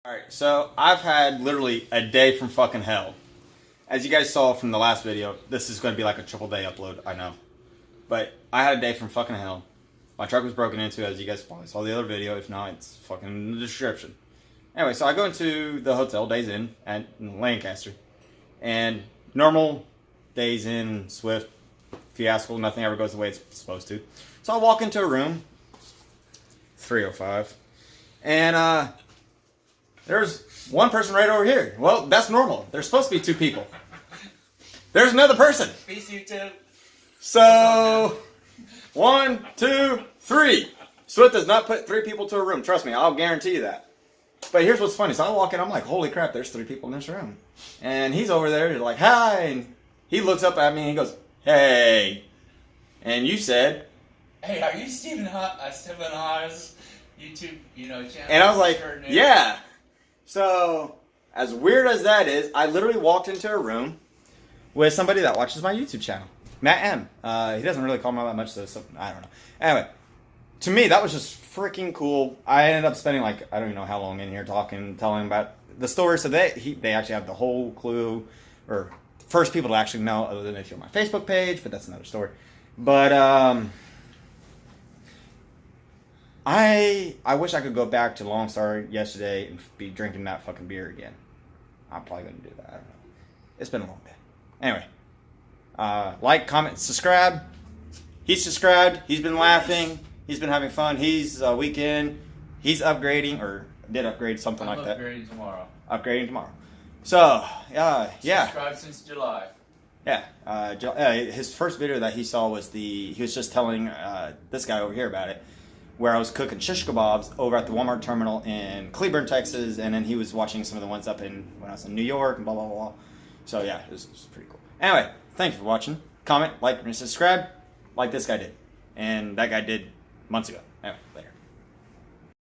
Alright, so I've had literally a day from fucking hell. As you guys saw from the last video, this is going to be like a triple day upload, I know. But I had a day from fucking hell. My truck was broken into, as you guys probably saw the other video. If not, it's fucking in the description. Anyway, so I go into the hotel, Days Inn, at Lancaster. And normal Days Inn, Swift, fiasco, nothing ever goes the way it's supposed to. So I walk into a room, 305, and there's one person right over here. Well, that's normal. There's supposed to be two people. There's another person. Peace, YouTube. So, 1, 2, 3. Swift does not put 3 people to a room. Trust me, I'll guarantee you that. But here's what's funny. So I walk in, I'm like, holy crap, there's 3 people in this room. And he's over there, he's like, hi. And he looks up at me and he goes, hey. And you said, hey, are you stephan.harz YouTube, channel? And I was like, yeah. So, as weird as that is, I literally walked into a room with somebody that watches my YouTube channel. Matt M. He doesn't really call me that much, so I don't know. Anyway, to me, that was just freaking cool. I ended up spending I don't even know how long in here talking, telling about the story. So they actually have the whole clue, or first people to actually know, other than if you're on my Facebook page, but that's another story. But I wish I could go back to Long Star yesterday and be drinking that fucking beer again. I'm probably going to do that. I don't know. It's been a long day. Anyway, like, comment, subscribe. He's subscribed. He's been laughing. He's been having fun. He's weekend. He's upgrading, or did upgrade, something like that. Upgrading tomorrow. Upgrading tomorrow. So, yeah. Subscribed since July. Yeah. His first video that he saw was he was just telling this guy over here about it, where I was cooking shish kebabs over at the Walmart terminal in Cleburne, Texas, and then he was watching some of the ones up when I was in New York and blah, blah, blah. So, yeah, it was pretty cool. Anyway, thanks for watching. Comment, like, and subscribe like this guy did. And that guy did months ago. Anyway, later.